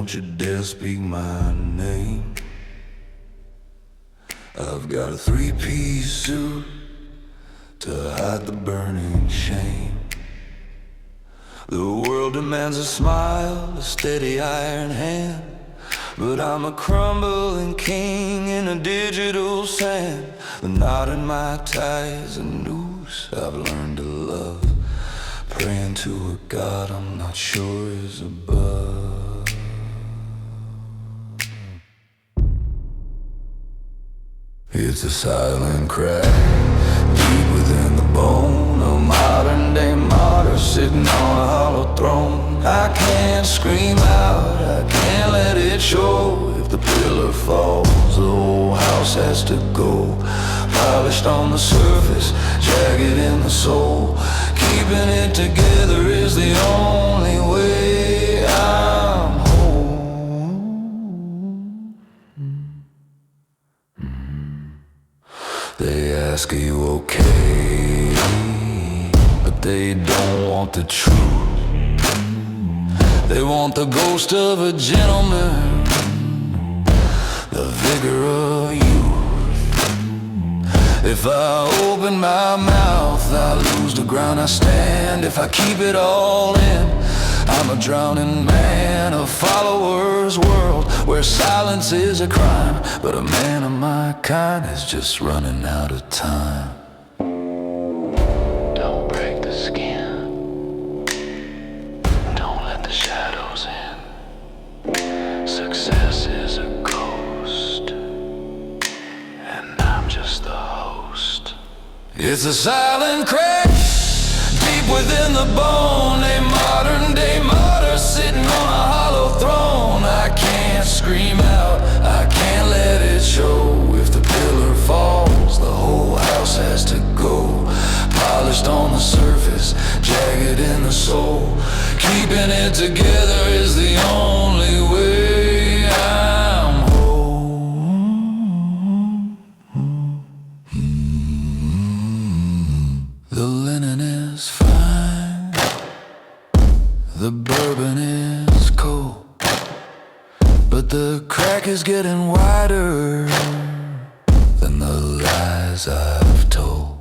don't you dare speak my name. I've got a three-piece suit to hide the burning shame. The world demands a smile, a steady iron hand, but I'm a crumbling king in a digital sand. The knot in my tie is a noose I've learned to love, praying to a God I'm not sure is above. It's a silent crack deep within the bone, a modern day martyr sitting on a hollow throne. I can't scream out, I can't let it show. If the pillar falls, the whole house has to go. Polished on the surface, jagged in the soul. Keeping it together is the only way I'm whole. They ask, are you okay? But they don't want the truth. They want the ghost of a gentleman, the vigor of youth. If I open my mouth, I lose the ground I stand. If I keep it all in, I'm a drowning man. A follower's world where silence is a crime, but a man of my kind is just running out of time. Don't break the skin, don't let the shadows in. Success is a ghost, and I'm just the host. It's a silent crack deep within the bone, a modern day martyr sitting on a hollow throne. I can't scream out, I can't let it show. If the pillar falls, the whole house has to go. Polished on the surface, jagged in the soul. Keeping it together is the only way I'm whole. The linen is fine, the bourbon is cold, but the crack is getting wider than the lies I've told.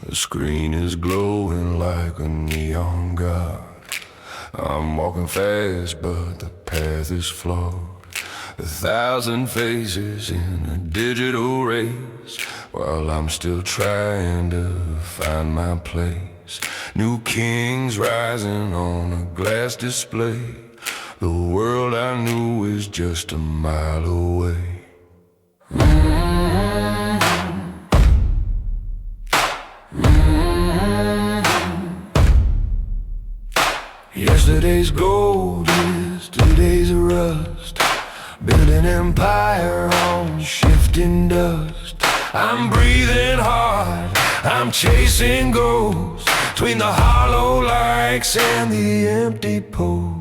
The screen is glowing like a neon god. I'm walking fast, but the path is flawed. 1,000 faces in a digital race, while I'm still trying to find my place. New kings rising on a glass display. The world I knew is just a mile away. Yesterday's gold is today's rust. Build an empire on shifting dust. I'm breathing hard, I'm chasing ghosts between the hollow likes and the empty posts.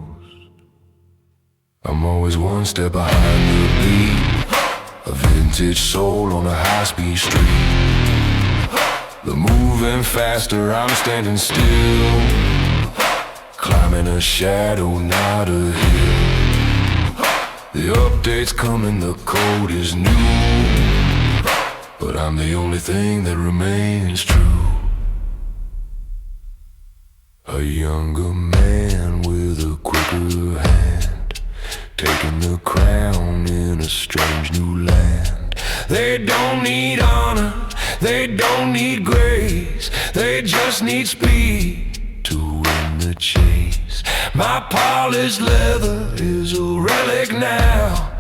I'm always one step behind the beat, a vintage soul on a high-speed street. The moving faster, I'm standing still, climbing a shadow, not a hill. The update's coming, the code is new, but I'm the only thing that remains true. A younger man with a quicker hand, taking the crown in a strange new land. They don't need honor, they don't need grace, they just need speed to win the chase. My polished leather is a relic now,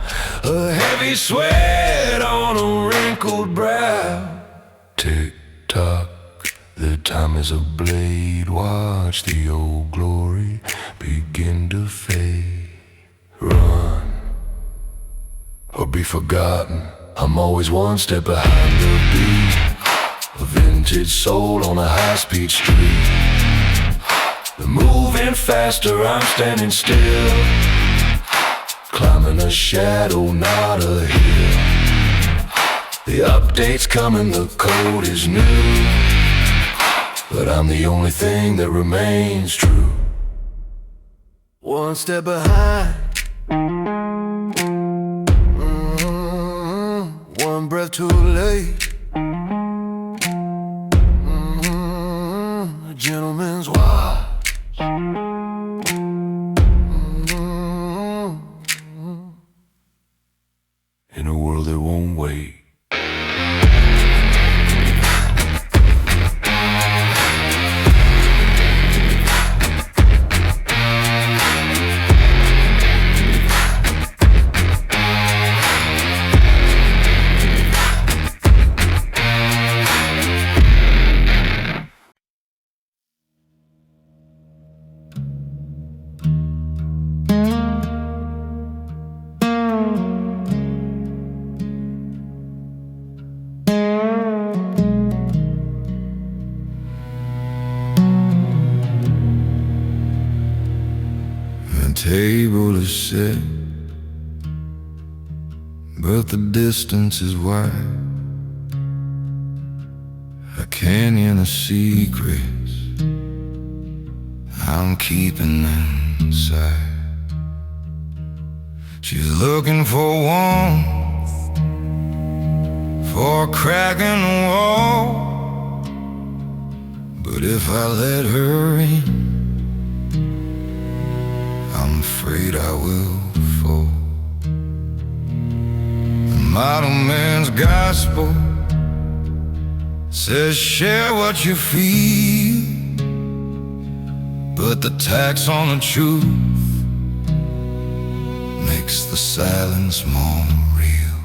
a heavy sweat on a wrinkled brow. Tick tock, time as a blade, watch the old glory begin to fade. Run or be forgotten, I'm always one step behind the beat. A vintage soul on a high-speed street. They're moving faster, I'm standing still. Climbing a shadow, not a hill. The update's coming, the code is new, but I'm the only thing that remains true. One step behind, one breath too late. A gentleman's watch. In a world that won't wait. Table is set, but the distance is wide. A canyon of secrets I'm keeping inside. She's looking for warmth, for a crack in the wall. But if I let her in, I'm afraid I will fall. The modern man's gospel says share what you feel, but the tax on the truth makes the silence more real.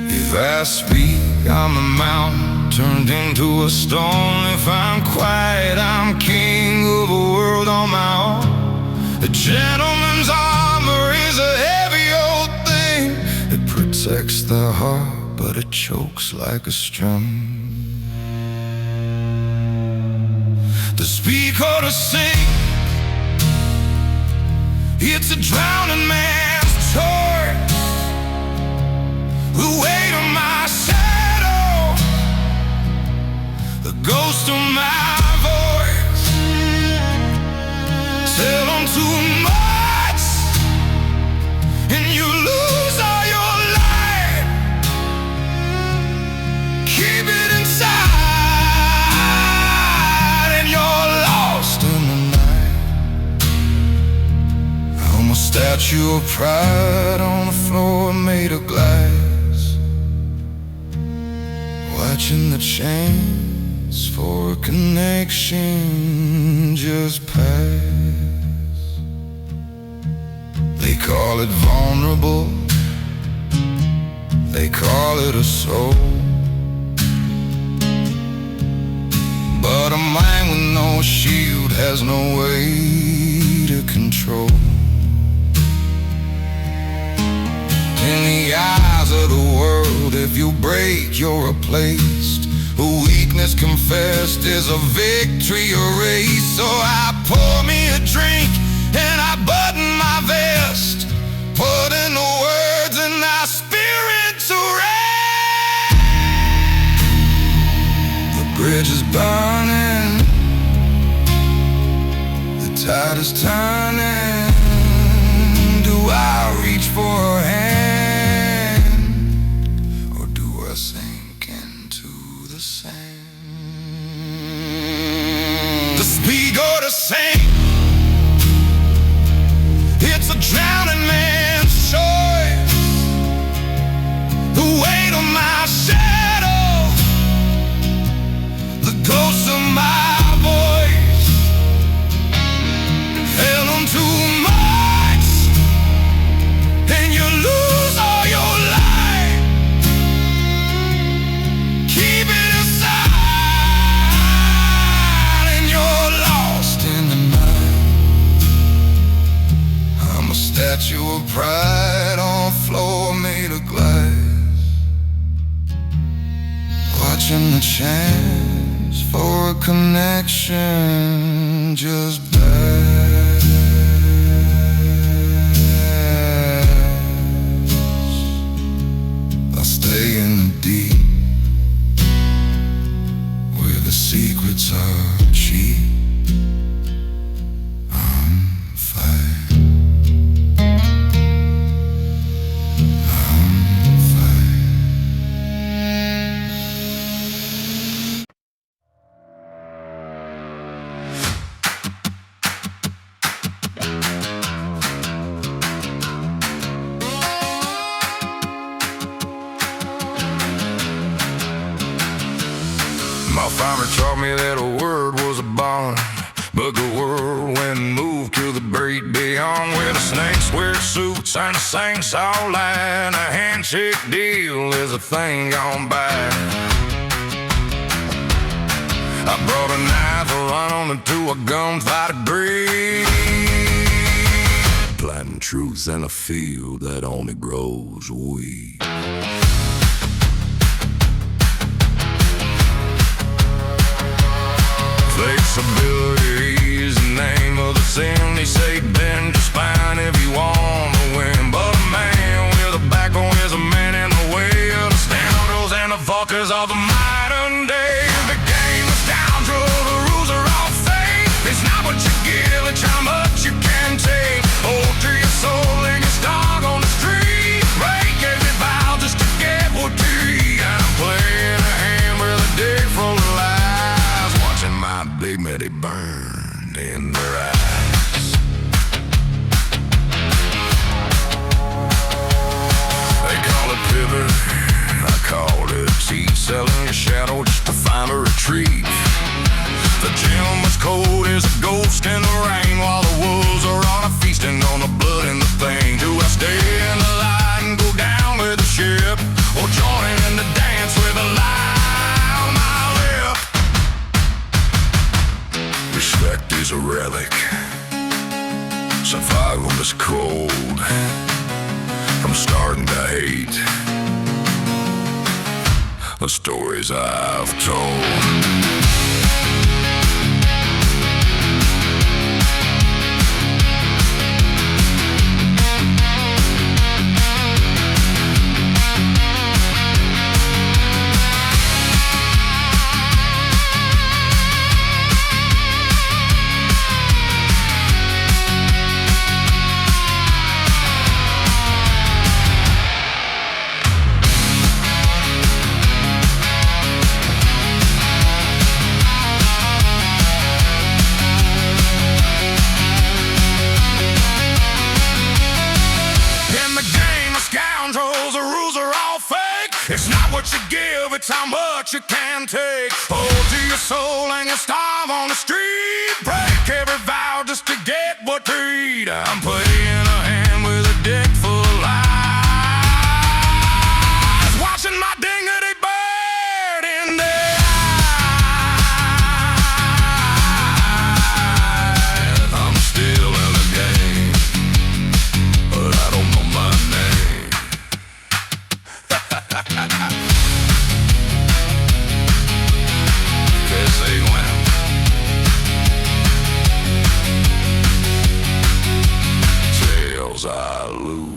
If I speak, I'm a mountain turned into a stone. If I'm quiet, I'm king of a world on my own. A gentleman's armor is a heavy old thing. It protects the heart, but it chokes like a string. To speak or to sing, it's a drowning man's choice. The weight of my shadow, the ghost of my voice. Tell them too much and you lose all your light. Keep it inside and you're lost in the night. I'm a statue of pride on the floor made of glass, watching the chance for a connection just pass. They call it vulnerable, they call it a soul, but a mind with no shield has no way to control. In the eyes of the world, if you break, you're replaced. A weakness confessed is a victory erased. So I pour me a drink and I button my vest, put in the words and I spirit to rest. The bridge is burning, the tide is turning. Do I reach for a hand, or do I sink into the sand? To speak or to sing, it's a drowning man's choice. The weight of my shadow, the ghost of my voice. Tell them too much and you chance for a connection, just pass. I'll stay in the deep, where the secrets are cheap. I'm fine. My father taught me that a word was a bond, but the world went and moved to the great beyond, where the snakes wear suits and the saints all lie, and a handshake deal is a thing gone by. I brought a knife, a run into a gunfight agree, planting truth in a field that only grows weed. Flexibility is the name of the sin. They say bend your spine if you want to win, but a man with a backbone is a man in the way of the scoundrels and the fuckers of the modern day. The game is scoundrel, the rules are all fake. It's not what you give, it's how much you can take. Hold to your soul and your dog on the street. Break every vow just to get what you eat. I'm playing a hand with a dick full of lies, watching my dignity burn in their eyes. They call it pivot, I call it teeth. Selling your shadow just to find a retreat. The gentleman's code is a ghost in the rain, while the wolves are on a feasting on the blood and the pain. Do I stay in the light and go down with the ship, or join in the dance with a lie on my lip? Respect is a relic, survival is cold. I'm starting to hate the stories I've told. It's not what you give, it's how much you can take. Hold to your soul and you starve on the street. Break every vow just to get what to eat. I'm playing a hand with a dick full of lies, watching my dignity burn in their eyes. I'm still in the game, but I don't know my name. Cause they went. Tails I lose.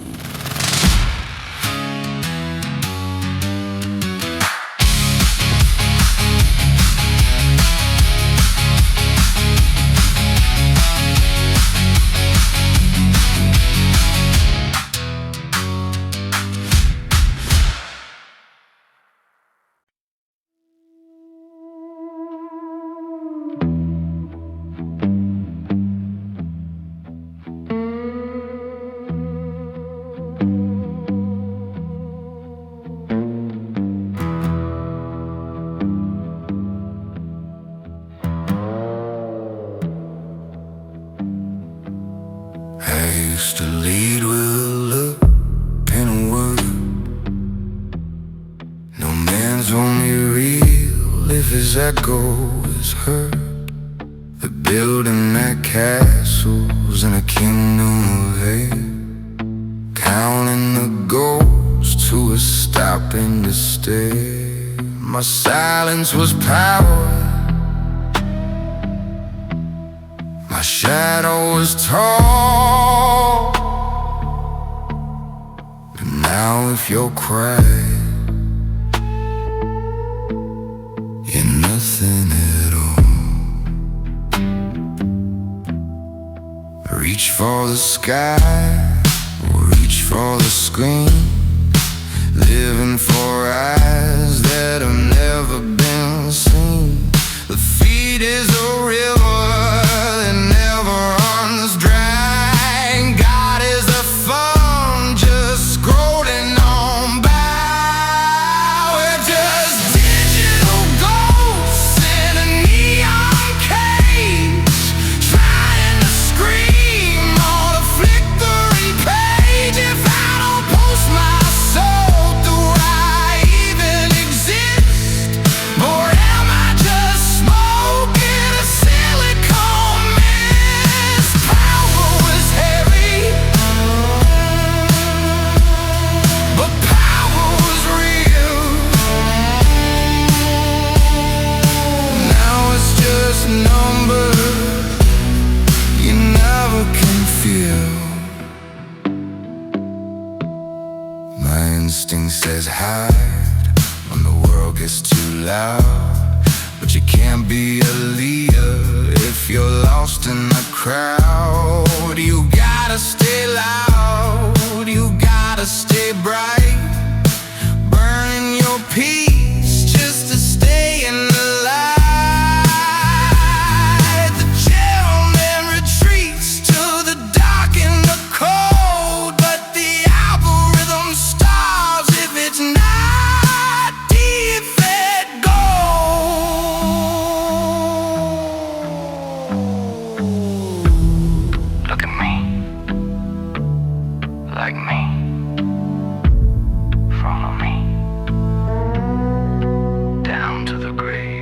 Used to lead with a look and a word. No man's only real if his echo is heard. They're building their castles in a kingdom of air, counting the ghosts who are stopping to stare. My silence was power. My shadow was tall. But now if you're crying, you're nothing at all. Reach for the sky, reach for the screen. Living for eyes that have never been seen. The feed is a river that never runs dry, and God is the fun just scrolling on by. We're just digital ghosts in a neon cage, trying to scream on a flickering page. If I don't post my soul, instinct says hide when the world gets too loud. But you can't be a leader if you're lost in the crowd. You gotta stay loud, you gotta stay bright, burning your peace just to stay in the light. The gentleman retreats to the dark and the cold, but the algorithm starves if it's not deep-fed gold. Look at me, like me, follow me, down to the grave.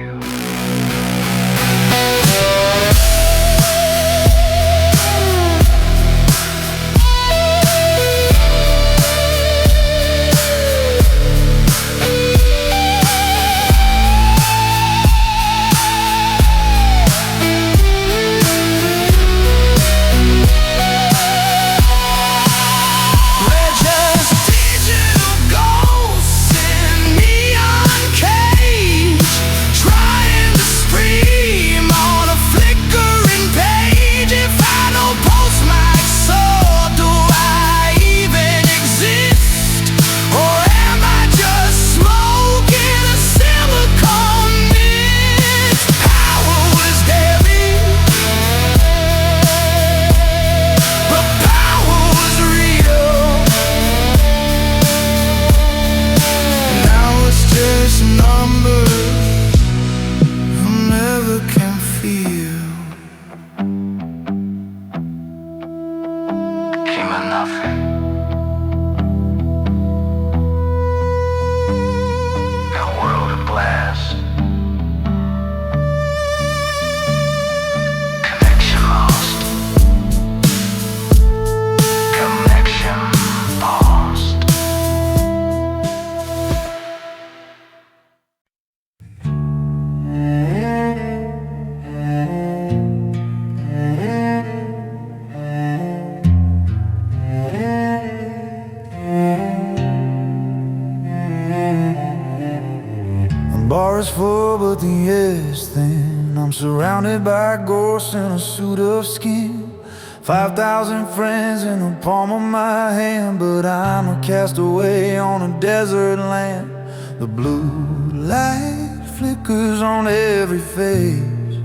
Bar is full, but the air is thin. I'm surrounded by ghosts in a suit of skin. 5,000 friends in the palm of my hand, but I'm a castaway on a desert land. The blue light flickers on every face.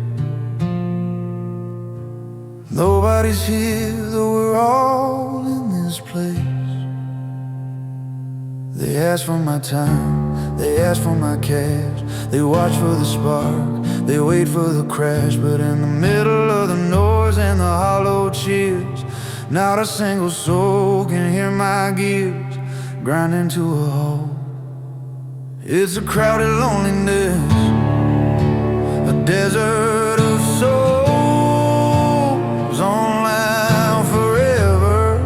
Nobody's here, though we're all in this place. They ask for my time, they ask for my cash. They watch for the spark, they wait for the crash. But in the middle of the noise and the hollow cheers, not a single soul can hear my gears grinding to a halt. It's a crowded loneliness, a desert of souls online forever,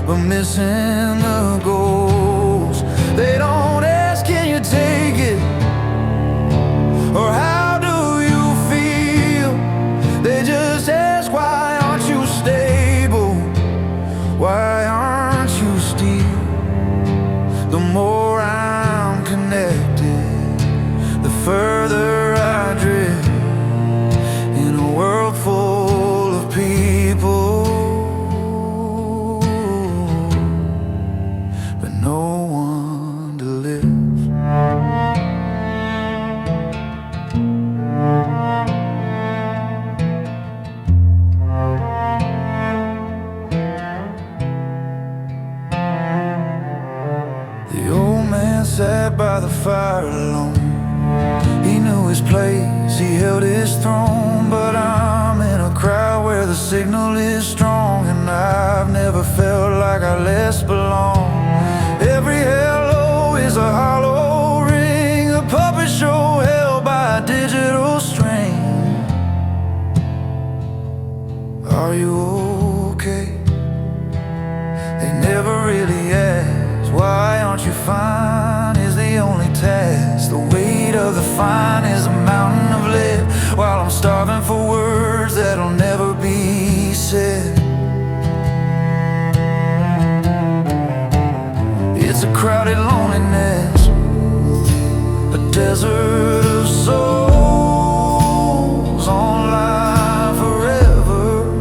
but missing the goals. They don't ask, can you take it? connected, the further I drift in a world full of people, but no one to live. The old man sat by the fire alone. He knew his place, he held his throne. But I'm in a crowd where the signal is strong, and I've never felt like I less belong. Every hello is a hollow ring, a puppet show held by a digital string. Are you okay? They never really ask. Why aren't you fine is the only task. The weight of the fine is a mountain of lead, while I'm starving for words that'll never be said. It's a crowded loneliness, a desert of souls online forever,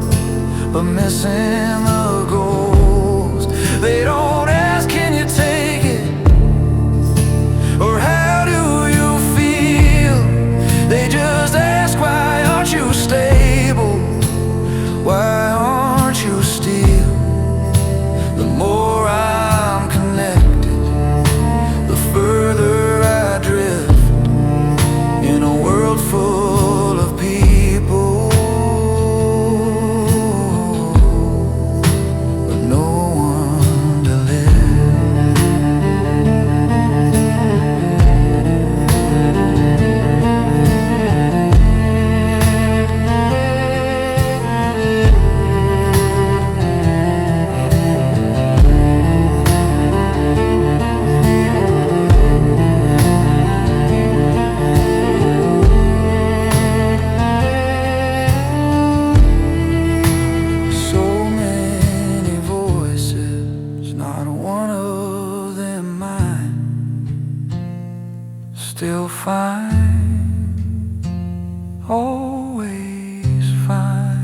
but missing the goals. They don't ask, can you take it? Or how do you feel? They just ask, why aren't you stable? Why aren't you still? The more I'm connected, the further I drift in a world full of people, but no one to so many voices, not one of them mine. Still fine, always fine.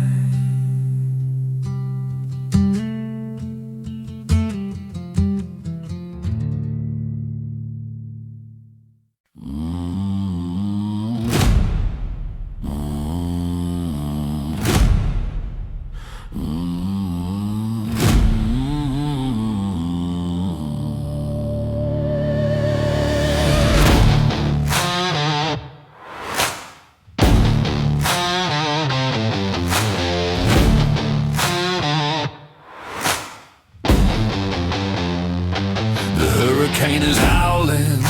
The hurricane is howling,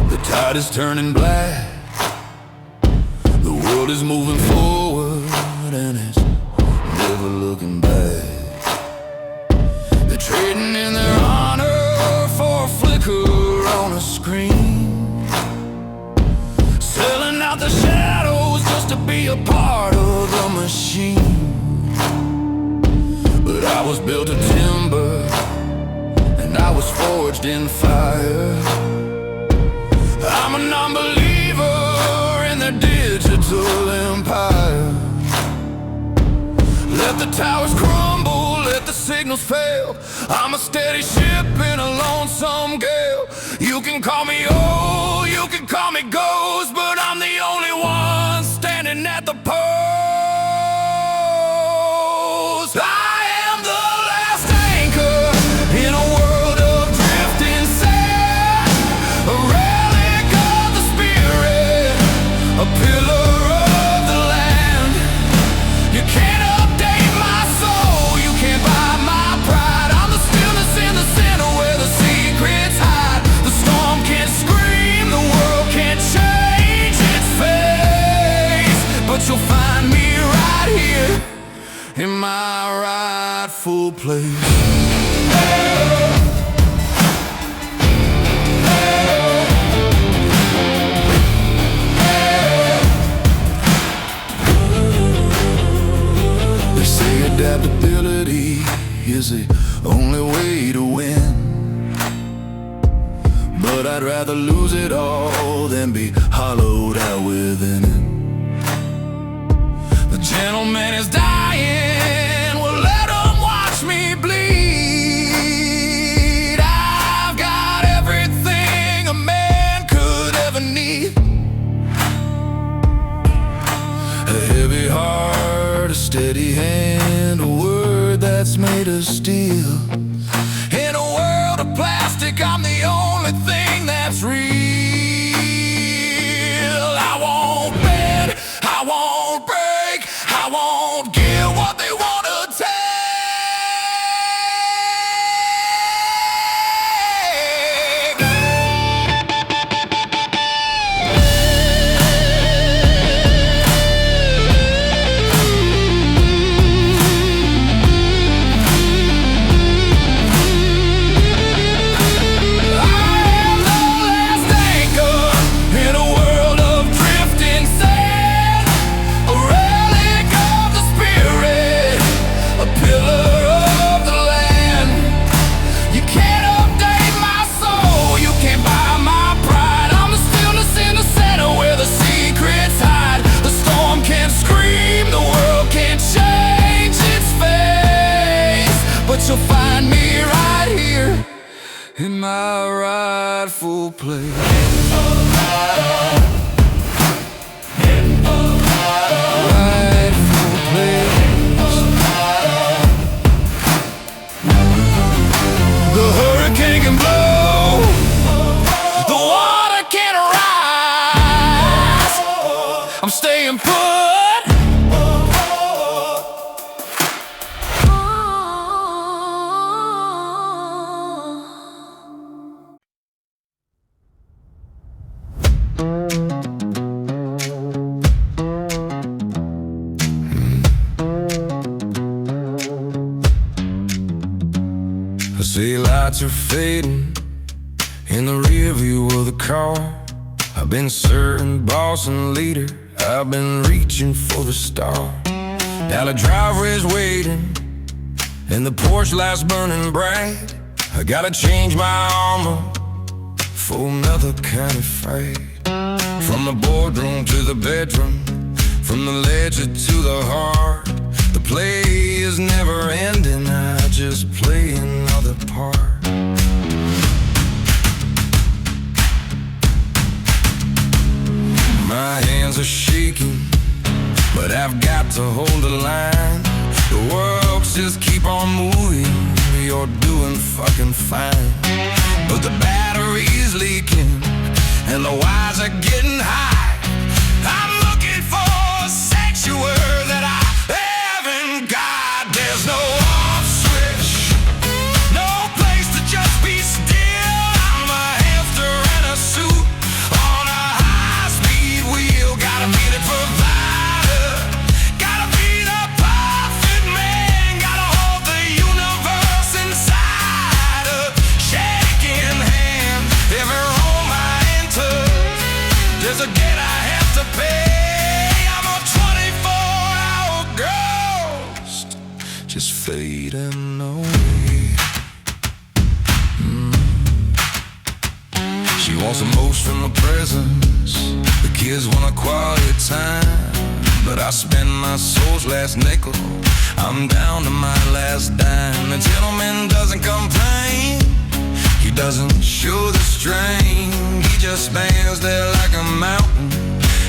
the tide is turning black. The world is moving forward and it's never looking back. They're trading in their honor for a flicker on a screen, selling out the shadows just to be a part of the machine. But I was built of timber, I was forged in fire. I'm a non-believer in their digital empire. Let the towers crumble, let the signals fail. I'm a steady ship in a lonesome gale. You can call me old, you can call me ghost, but I'm the only one standing at the post. I am the last anchor in a world of drifting sand, a relic of the spirit, a pillar of the land. You can't update my soul, you can't buy my pride. I'm the stillness in the center where the secrets hide. The storm can't scream, the world can't change its face, but you'll find me right here in my rightful place. They say adaptability is the only way to win, but I'd rather lose it all than be hollowed out within it. The gentleman is dying, well let him watch me bleed. I've got everything a man could ever need. A heavy heart, a steady hand, a word that's made of steel. In a world of plastic, I'm the only thing that's real. I won't bend, I won't break, I won't give what they want to take. You'll find me right here in my rightful place. Rightful place. The hurricane can blow, the water can rise. I'm staying put. City lights are fading in the rear view of the car. I've been certain boss and leader, I've been reaching for the star. Now the driveway's waiting and the porch light's burning bright. I gotta change my armor for another kind of fight. From the boardroom to the bedroom, from the ledger to the heart, the play is never ending, I just play another part. My hands are shaking, but I've got to hold the line. The worlds just keep on moving, you're doing fucking fine. But the battery's leaking, and the wires are getting high. I'm looking for a sanctuary that I haven't got. There's no off switch, no place to just be still. I'm a hamster in a suit on a high-speed wheel. Gotta be the provider, gotta be the perfect man, gotta hold the universe inside a shaking hand. Every room I enter, there's a gate I have to pay. I'm a 24-hour ghost, just fading away. She wants the most from the presents, the kids want a quality time, but I spend my soul's last nickel, I'm down to my last dime. The gentleman doesn't complain, he doesn't show the strain, he just stands there like a mountain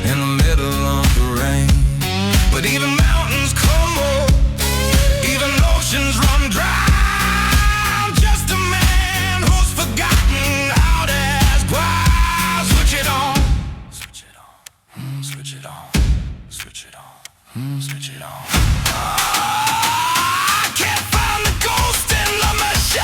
in the middle of the rain. But even mountains crumble, even oceans run dry. I'm just a man who's forgotten how to ask why. Switch it on, switch it on, switch it on, switch it on, switch it on. I can't find the ghost in the machine.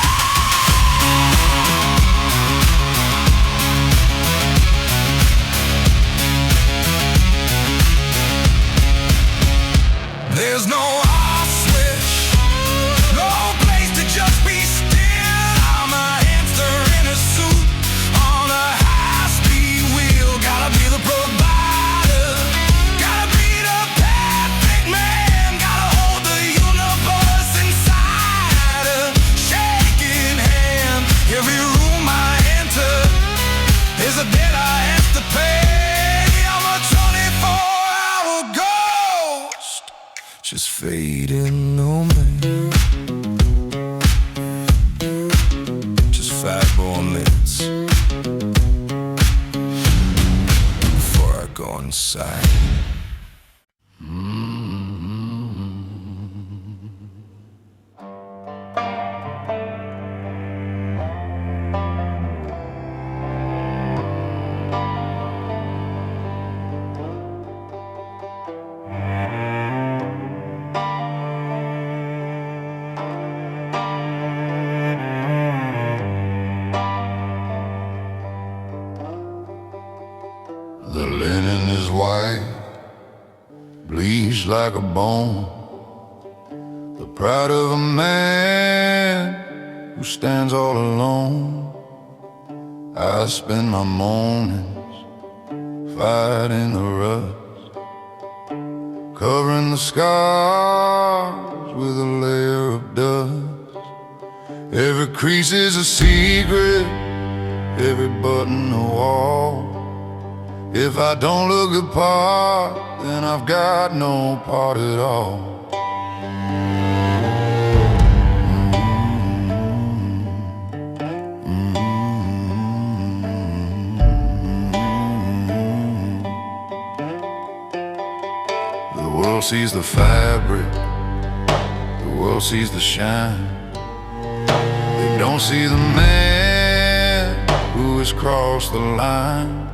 fading nomad. Just 5 more minutes before I go inside. The linen is white, bleached like a bone, the pride of a man who stands all alone. I spend my mornings fighting the rust, covering the scars with a layer of dust. Every crease is a secret, every button a wall. If I don't look the part, then I've got no part at all. The world sees the fabric, the world sees the shine. They don't see the man who has crossed the line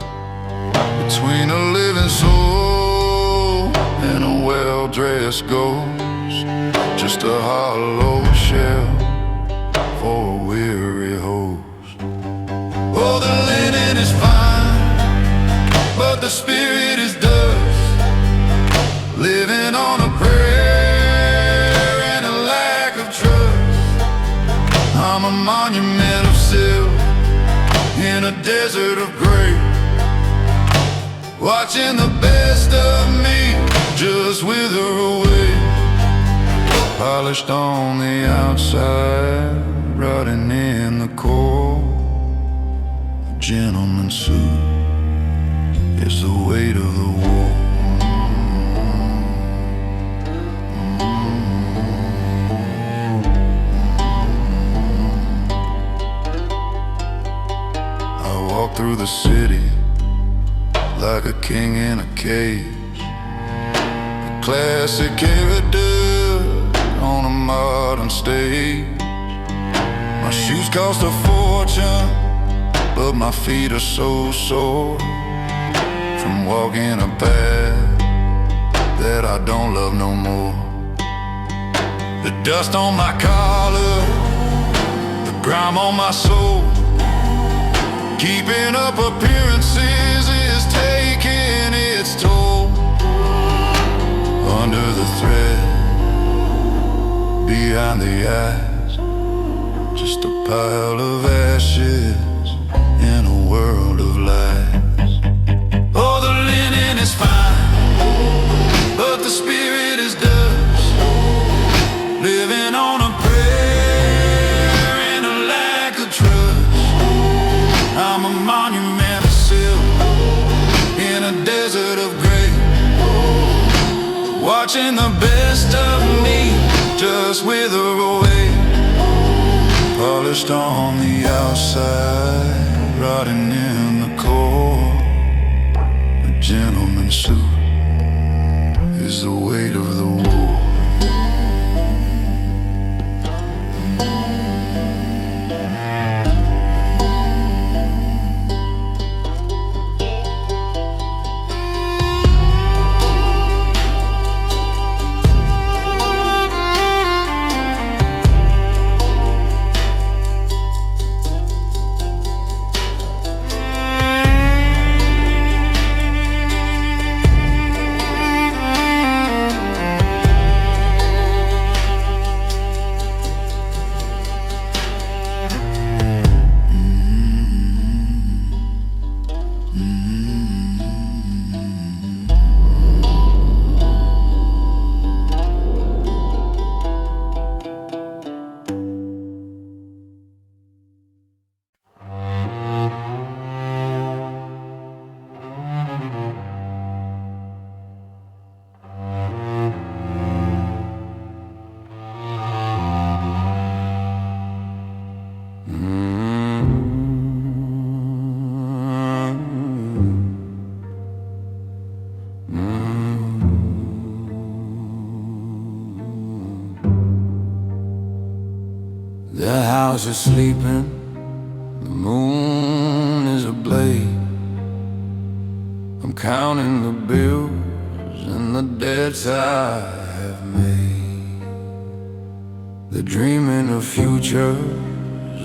between a living soul and a well-dressed ghost, just a hollow shell for a weary host. Oh, the linen is fine, but the spirit is dust, living on a prayer and a lack of trust. I'm a monument of silk in a desert of grace, watching the best of me just wither away. Polished on the outside, rotting in the core. A gentleman's suit is the weight of the war. I walk through the city like a king in a cage, a classic character on a modern stage. My shoes cost a fortune, but my feet are so sore from walking a path that I don't love no more. The dust on my collar, the grime on my soul, keeping up appearances is taking its toll. Under the thread, behind the eyes, just a pile of ashes in a world of lies. Oh, the linen is fine, but the spirit is dust, living on a prayer and a lack of trust. I'm a monument of silk in a desert of gray, watching the best of me just wither away. Polished on the outside, rotting in the core. A gentleman's suit is the weight of the war. was just sleeping, the moon is ablaze. I'm counting the bills and the debts I have made. They're dreaming of futures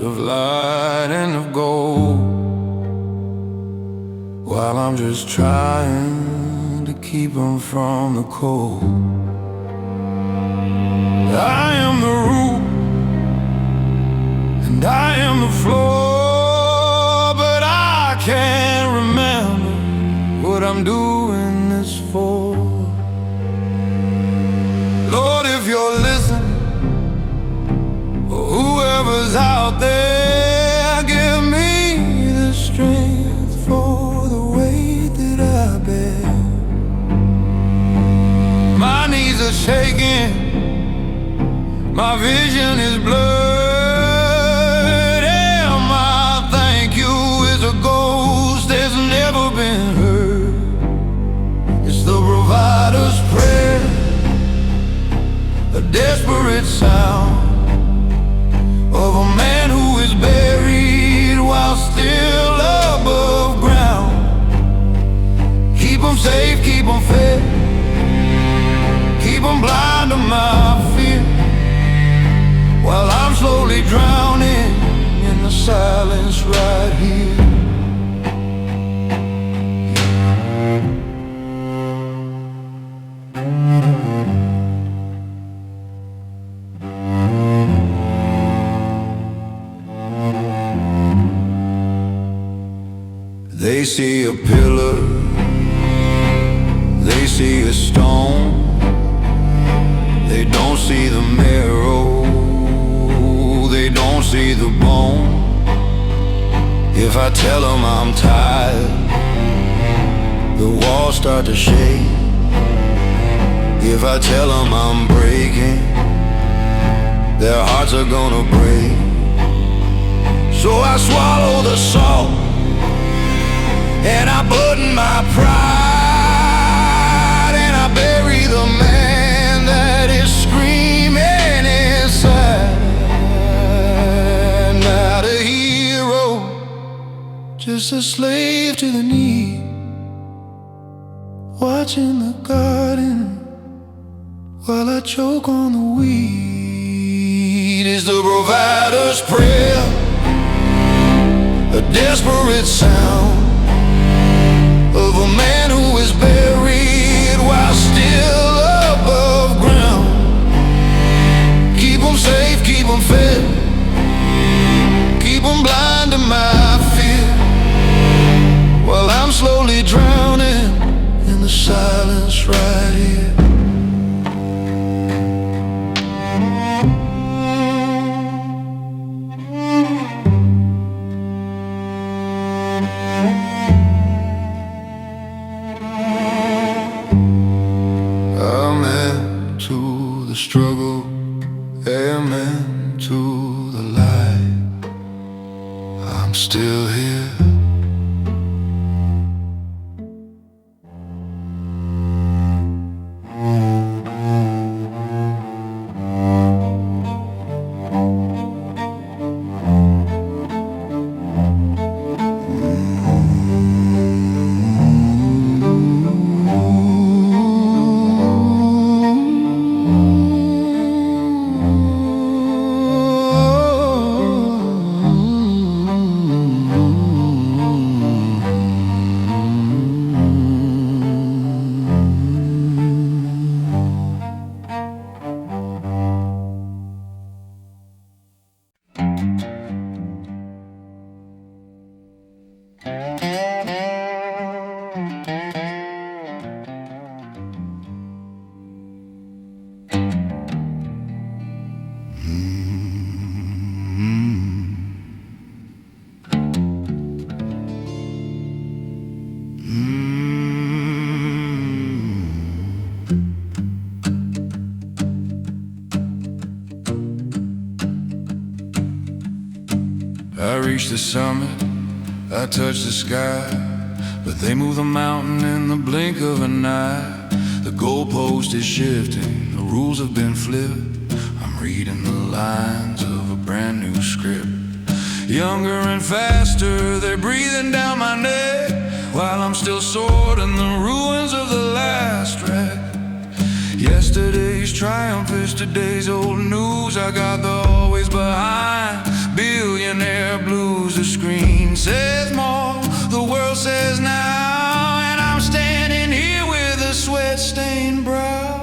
of light and of gold, while I'm just trying to keep them from the cold. I am the roof and I am the floor, but I can't remember what I'm doing this for. Lord, if you're listening, or whoever's out there, give me the strength for the weight that I bear. My knees are shaking, my vision is blurred, and my thank you is a ghost that's never been heard. It's the provider's prayer, a desperate sound of a man who is buried while still above ground. Keep 'em safe, keep 'em fed, keep 'em blind to my fear, while I'm slowly drowning in the silence right here. They see a pillar, they see a stone, they don't see the marrow, they don't see the bone. If I tell them I'm tired, the walls start to shake. If I tell them I'm breaking, their hearts are gonna break. So I swallow the salt and I burden my pride, and I bury the man that is screaming inside. Not a hero, just a slave to the need, watching the garden while I choke on the weed. Is the provider's prayer a desperate sound of a man who is buried while still above ground? Keep 'em safe, keep 'em fed, keep 'em blind to my fear, while I'm slowly drowning in the silence right here. The struggle, amen to the light. I'm still here. I reach the summit, I touch the sky, but they move the mountain in the blink of an eye. The goalpost is shifting, the rules have been flipped. I'm reading the lines of a brand new script. Younger and faster, they're breathing down my neck, while I'm still sorting the ruins of the last wreck. Yesterday's triumph is today's old news. I got the always behind billionaire blues. The screen says more, the world says now, and I'm standing here with a sweat-stained brow.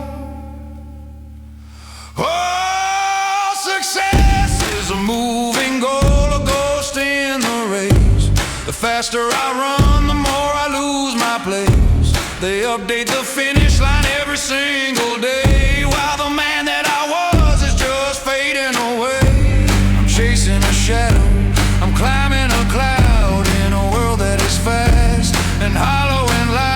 Oh, success is a moving goal, a ghost in the race. The faster I run, the more I lose my place. They update the finish line every single day, while the man that I was is just fading away. I'm chasing a shadow, I'm climbing a cloud in a world that is fast and hollow and loud.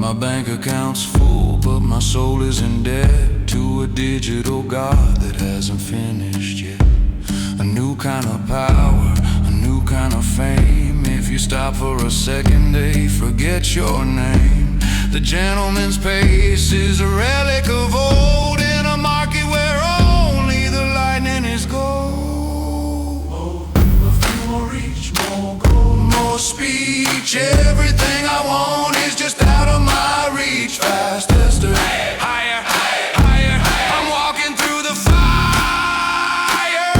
My bank account's full, but my soul is in debt to a digital god that hasn't finished yet. A new kind of power, a new kind of fame. If you stop for a second, they forget your name. The gentleman's pace is a relic of old, in a market where only the lightning is gold. A few more reach, more gold, more speech. Everything I want is just out of my reach. Faster, higher, higher. I'm walking through the fire.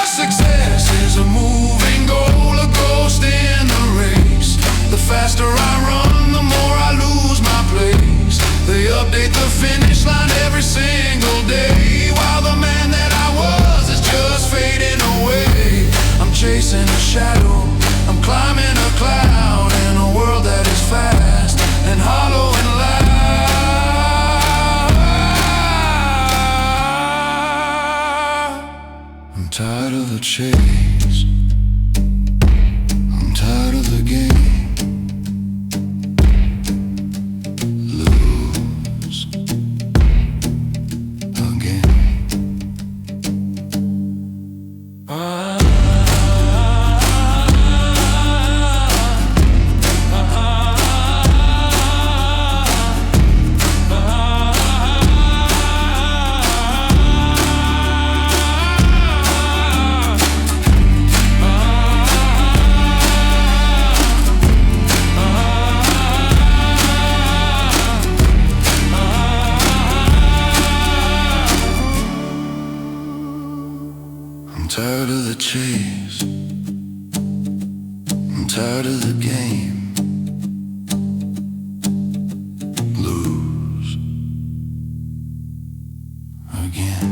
Success is a moving goal, a ghost in the race. The faster I run, the more I lose my place. They update the finish line every single day, while the man that I was is just fading away. I'm chasing a shadow, I'm climbing a cloud in a world that is fast and hollow and loud. I'm tired of the chase, I'm tired of the game. Lose again. I'm tired of the chase, I'm tired of the game. Lose again.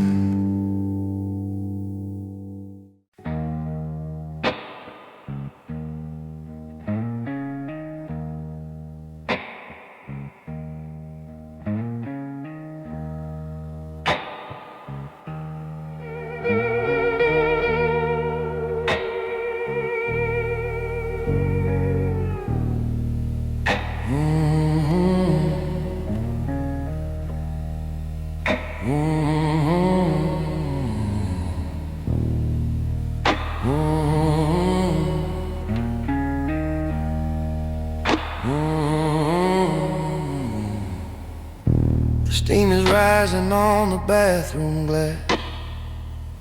The steam is rising on the bathroom glass.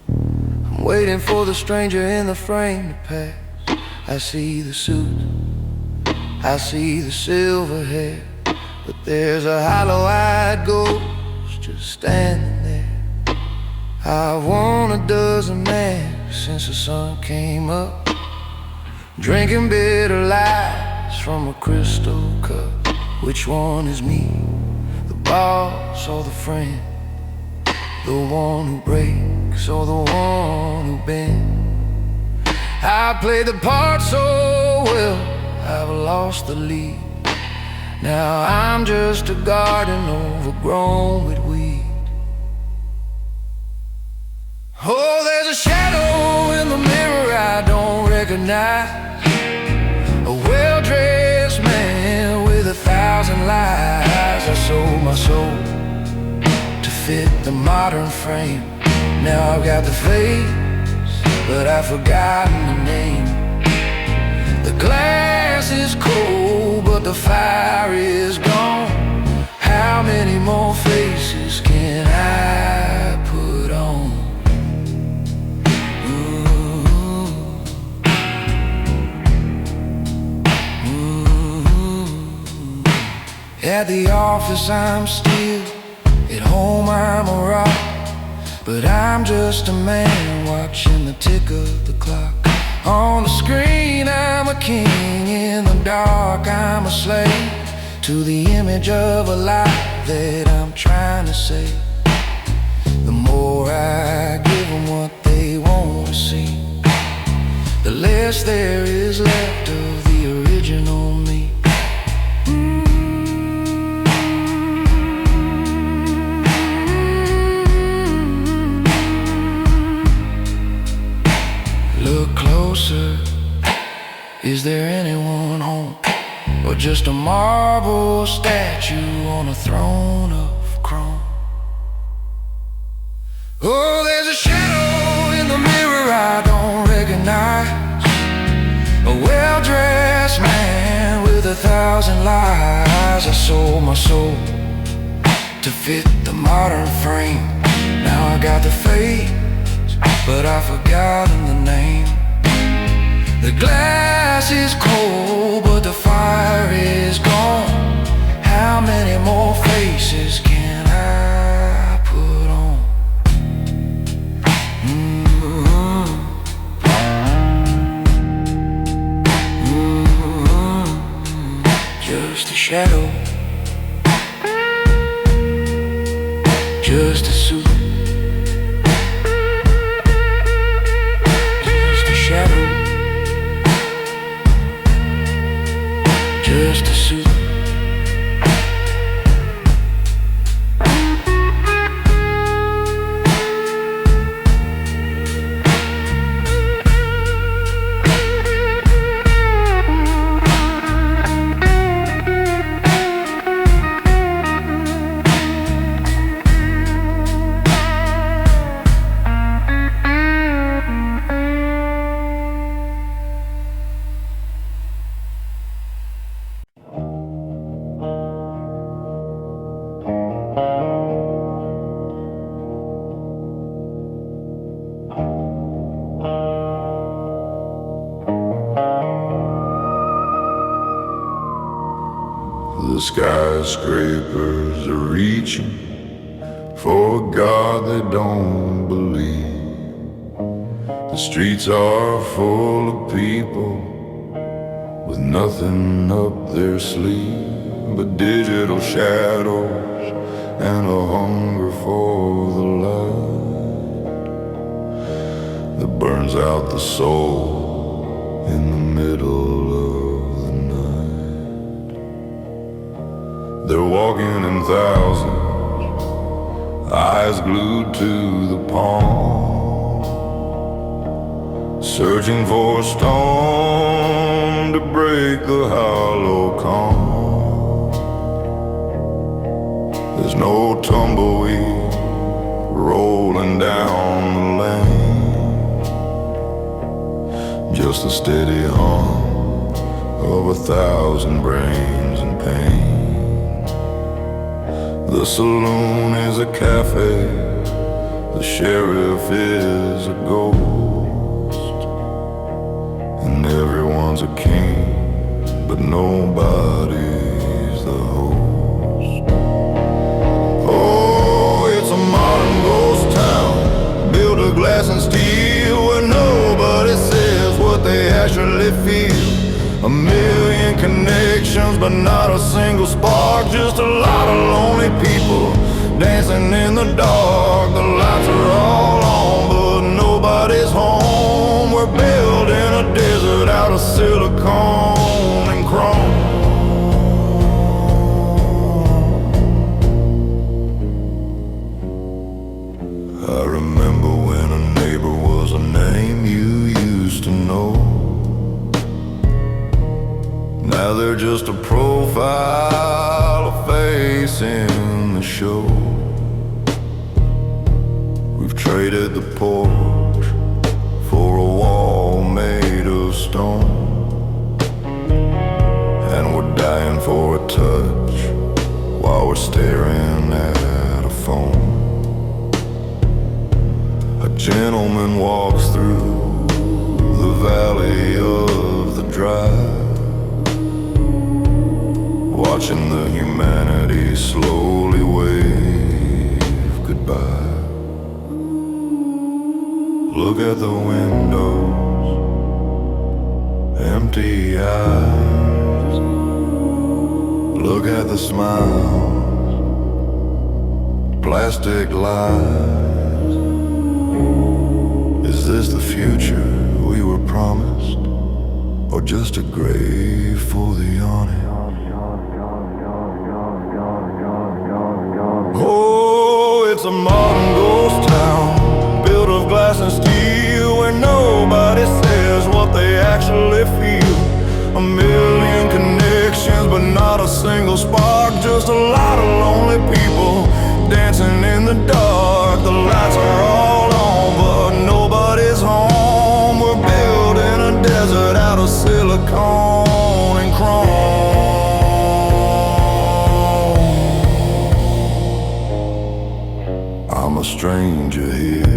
I'm waiting for the stranger in the frame to pass. I see the suit, I see the silver hair, but there's a hollow-eyed ghost just standing there. I've worn a dozen masks since the sun came up, drinking bitter lies from a crystal cup. Which one is me, the boss or the friend? The one who breaks or the one who bends? I played the part so well, I've lost the lead. Now I'm just a garden overgrown with weed. Oh, there's a shadow in the mirror I don't recognize, a well-dressed man with 1,000 lies. I sold my soul to fit the modern frame. Now I've got the face but I've forgotten the name. The glass is cold, but the fire is gone. How many more faces can I put on? At the office I'm still, at home I'm a rock, but I'm just a man watching the tick of the clock. On the screen I'm a king, in the dark I'm a slave to the image of a lie that I'm trying to say. The more I give them what they want to see, the less there is left of the original me. Look closer, is there anyone home? Or just a marble statue on a throne of chrome? Oh, there's a shadow in the mirror I don't recognize, a well-dressed man with 1,000 lies. I sold my soul to fit the modern frame. Now I got the face, but I've forgotten the name. The glass is cold, but the fire is gone. How many more faces can I put on? Just a shadow, just a suit. Just a suit. The skyscrapers are reaching for a God they don't believe. The streets are full of people with nothing up their sleeve but digital shadows and a hunger for the light that burns out the soul in the middle of the night. They're walking in thousands, eyes glued to the palm, searching for a stone to break the hollow calm. There's no tumbleweed rolling down the lane, just a steady hum of 1,000 brains in pain. The saloon is a cafe, the sheriff is a ghost, and everyone's a king, but nobody's the host. Oh, it's a modern ghost town, built of glass and steel, where nobody says what they actually feel. 1,000,000 connections, but not a single spark. Just a lot of lonely people dancing in the dark. The lights are all on, but nobody's home. We're building a desert out of silicone and chrome. I remember when a neighbor was a name you used to know. Now they're just a profile, a face in the show. We've traded the porch for a stone, and we're dying for a touch while we're staring at a phone. A gentleman walks through the valley of the drive, watching the humanity slowly wave goodbye. Look at the windows, empty eyes. Look at the smiles, plastic lies. Is this the future we were promised, or just a grave for the honest? Oh, it's a modern ghost town, built of glass and steel, where nobody says what they actually feel. A million connections, but not a single spark. Just a lot of lonely people dancing in the dark. The lights are all on, but nobody's home. We're building a desert out of silicone and chrome. I'm a stranger here,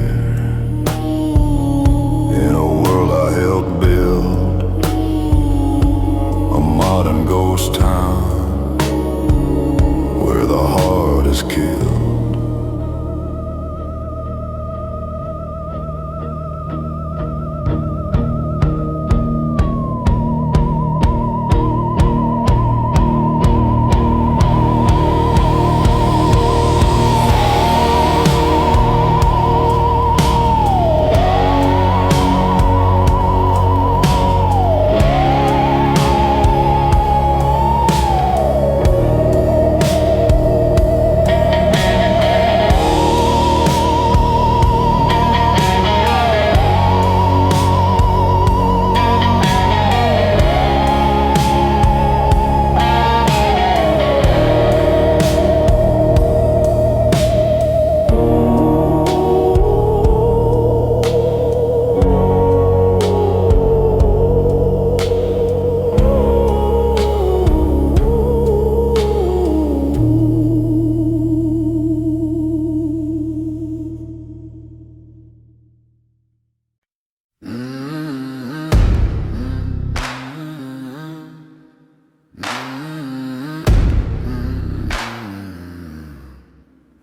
in a world I helped build, a modern ghost town where the heart is killed.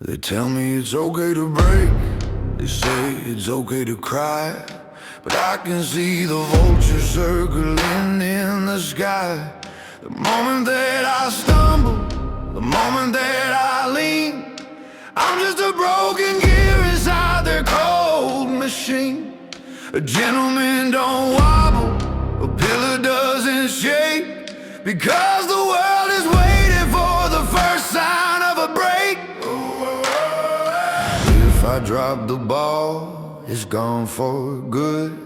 They tell me it's okay to break, they say it's okay to cry, but I can see the vultures circling in the sky. The moment that I stumble, the moment that I lean, I'm just a broken gear inside their cold machine. A gentleman don't wobble, a pillar doesn't shake, because the world is waiting for the first sign of a break. If I drop the ball, it's gone for good,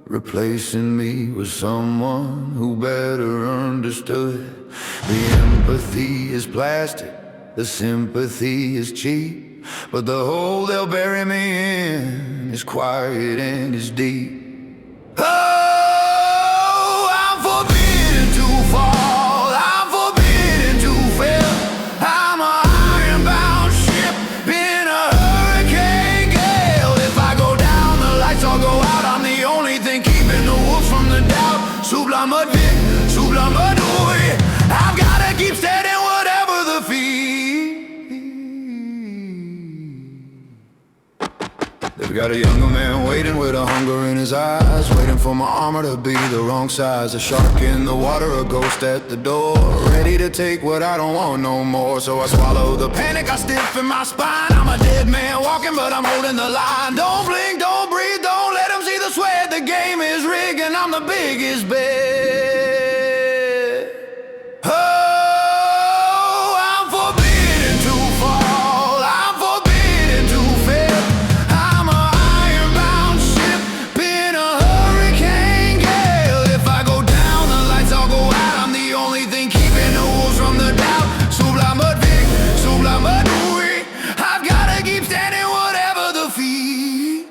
replacing me with someone who better understood. The empathy is plastic, the sympathy is cheap, but the hole they'll bury me in is quiet and is deep. Oh, I'm forbidden to fall, I'm forbidden to fail. I'm a iron-bound ship in a hurricane gale. If I go down, the lights all go out. I'm the only thing keeping the wolves from the doubt. Supplier, Supplier, I've gotta keep steady, whatever the fee. They've got a younger man waiting with a hunger in his eyes, waiting for my armor to be the wrong size. A shark in the water, a ghost at the door, ready to take what I don't want no more. So I swallow the panic, I stiffen my spine. I'm a dead man walking, but I'm holding the line. Don't blink, don't breathe, don't let them see the sweat. The game is rigged and I'm the biggest bet. Oh, I'm forbidden to fall, I'm forbidden to fail. I'm a iron-bound ship in a hurricane gale. If I go down, the lights all go out. I'm the only thing keeping the wolves from the doubt. Supplier, I've gotta keep standing, whatever the fee.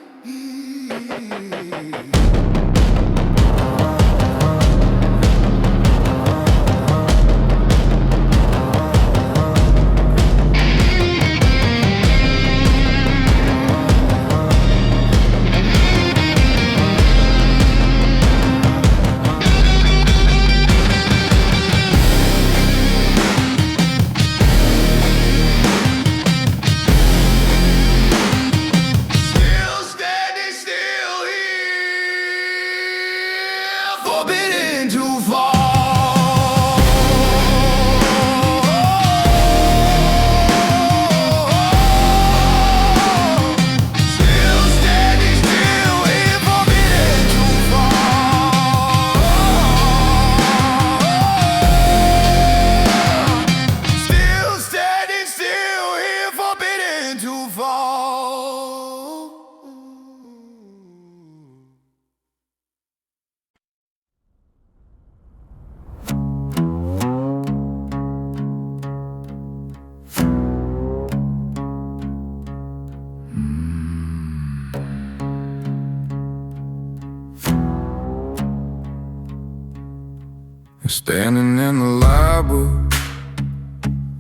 Standing in the library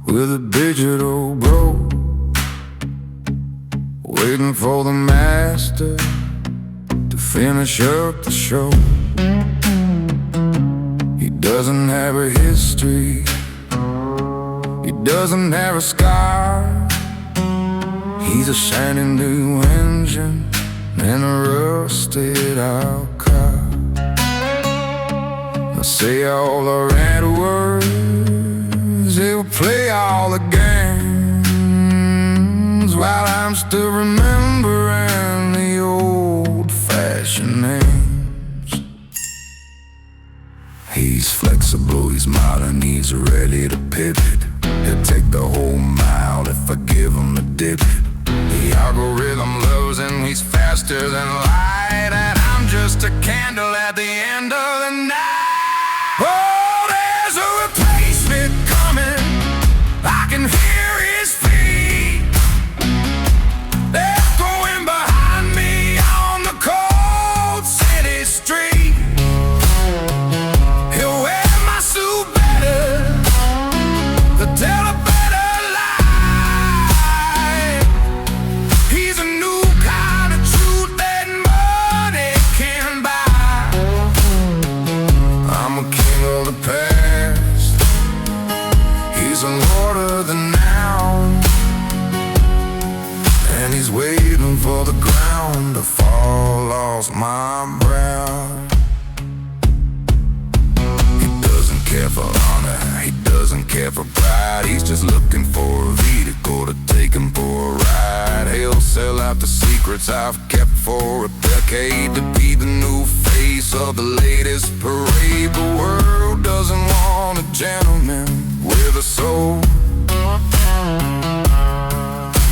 with a digital bro, waiting for the master to finish up the show. He doesn't have a history, he doesn't have a scar. He's a shiny new engine and a rusted out car. I say all the right words, they will play all the games, while I'm still remembering the old-fashioned names. He's flexible, he's modern, he's ready to pivot. He'll take the whole mile if I give him a dip. The algorithm loves him, he's faster than light, and I'm just a candle at the end of the night. Oh, there's a replacement coming, I can hear his feet. They're going behind me on the cold city street. He'll wear my suit better, they'll tell a better lie. He's a new kind of truth that money can buy. I'm a king of the past, he's a lord of the now, and he's waiting for the ground to fall off my brow. He doesn't care for honor, he doesn't care for pride, he's just looking for a vehicle to take him for a ride. He'll sell out the secrets I've kept for a decade to be the new face of the latest parade. The world doesn't want a gentleman with a soul,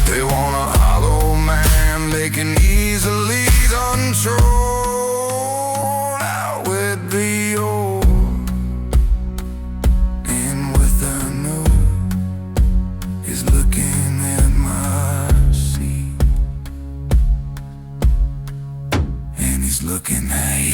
they want a hollow man they can easily control. Out with the old, in with the new. He's looking at my seat, and he's looking at you.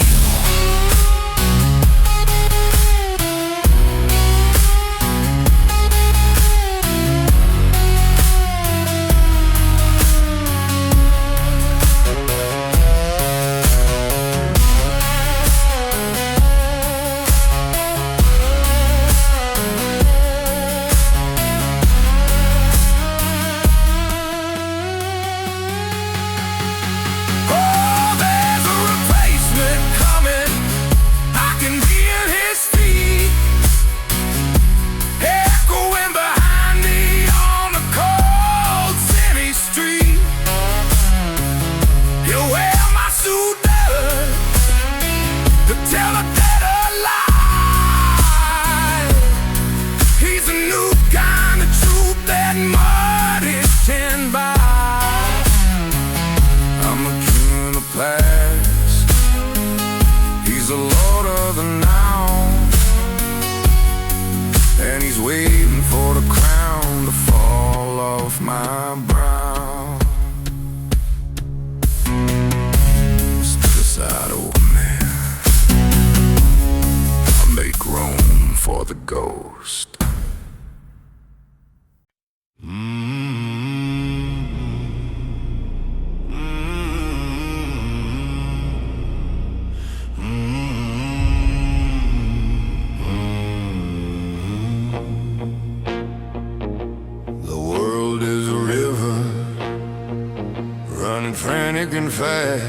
Frantic and fast,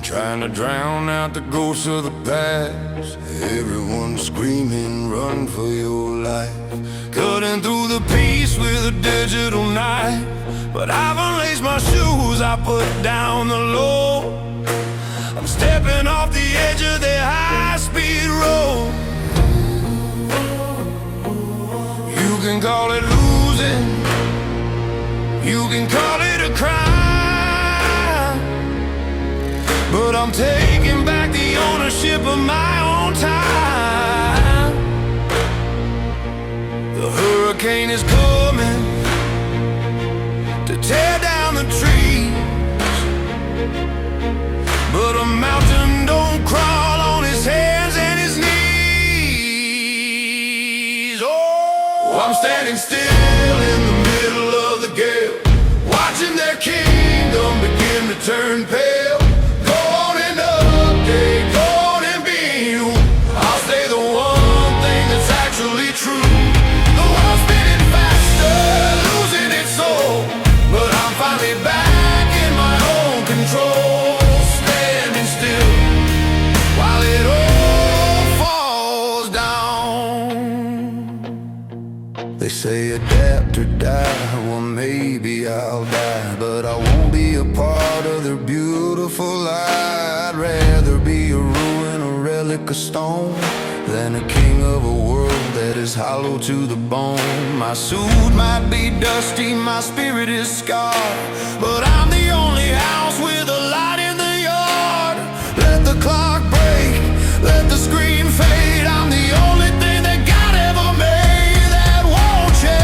trying to drown out the ghosts of the past. Everyone screaming, run for your life, cutting through the peace with a digital knife. But I've unlaced my shoes, I put down the low. I'm stepping off the edge of the high-speed road. You can call it losing, you can call it a crime, but I'm taking back the ownership of my own time. The hurricane is coming to tear down the trees, but a mountain don't crawl on his hands I'm standing still in the middle of the gale, watching their kingdom begin to turn pale. Go on and update, go on and be you. I'll say the one thing that's actually true. The world's spinning faster, losing its soul, but I'm finally back in my own control. Standing still while it all falls down. They say adapt or die, well maybe I'll die, but I won't be a part of their beautiful lie. I'd rather be a ruin, a relic, a stone, than a king of a world that is hollow to the bone. My suit might be dusty, my spirit is scarred, but I'm the only house with a light in the yard. Let the clock break, let the screen fade. I'm the only thing that God ever made that won't change.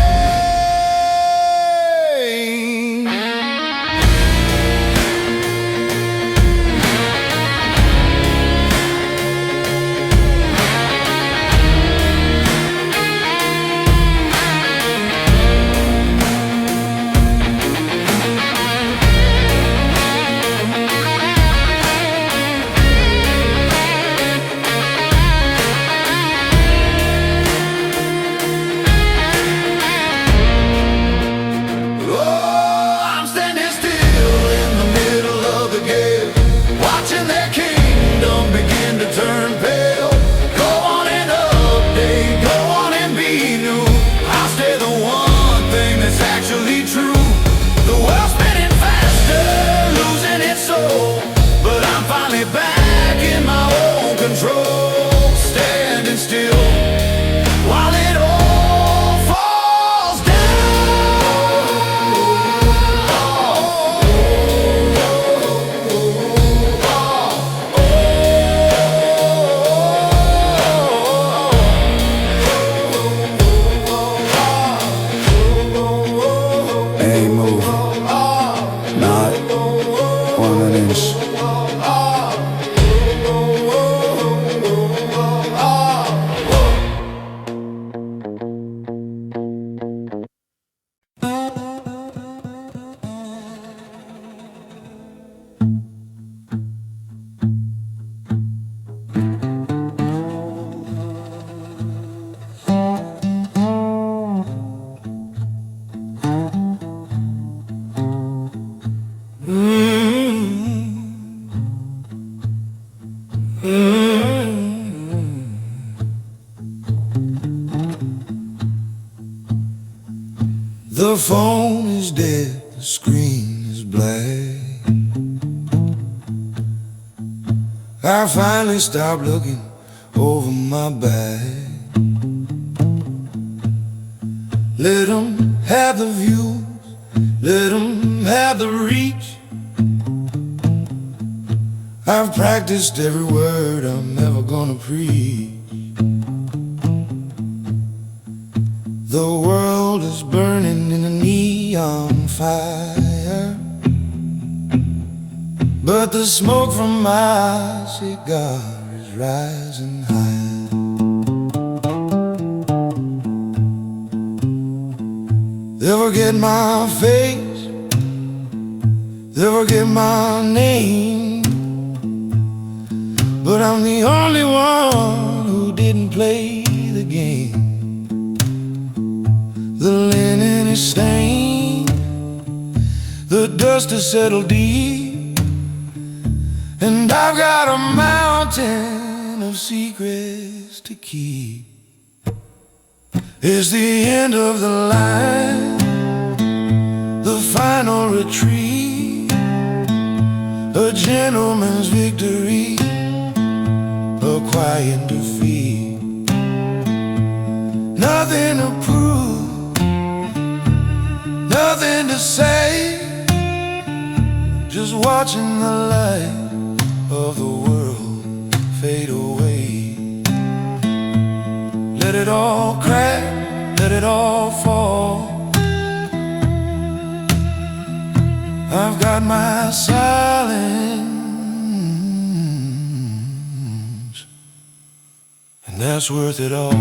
The phone is dead, the screen is black. I finally stopped looking over my back. Let them have the views, let them have the reach. I've practiced every word I'm ever gonna preach. The world is burning in a neon fire, but the smoke from my cigar is rising high. They'll forget my face, they'll forget my name, but I'm the only one who didn't play the game. The linen is stained, the dust has settled deep, and I've got a mountain of secrets to keep. It's the end of the line, the final retreat, a gentleman's victory, a quiet defeat. Nothing to prove, nothing to say, just watching the light of the world fade away. Let it all crack, let it all fall. I've got my silence, and that's worth it all.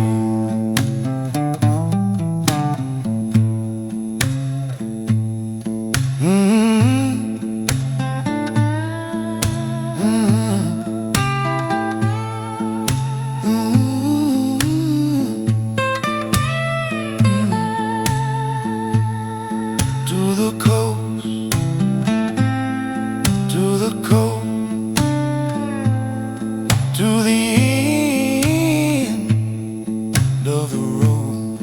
of the road.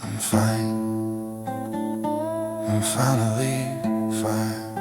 I'm fine, I'm finally fine.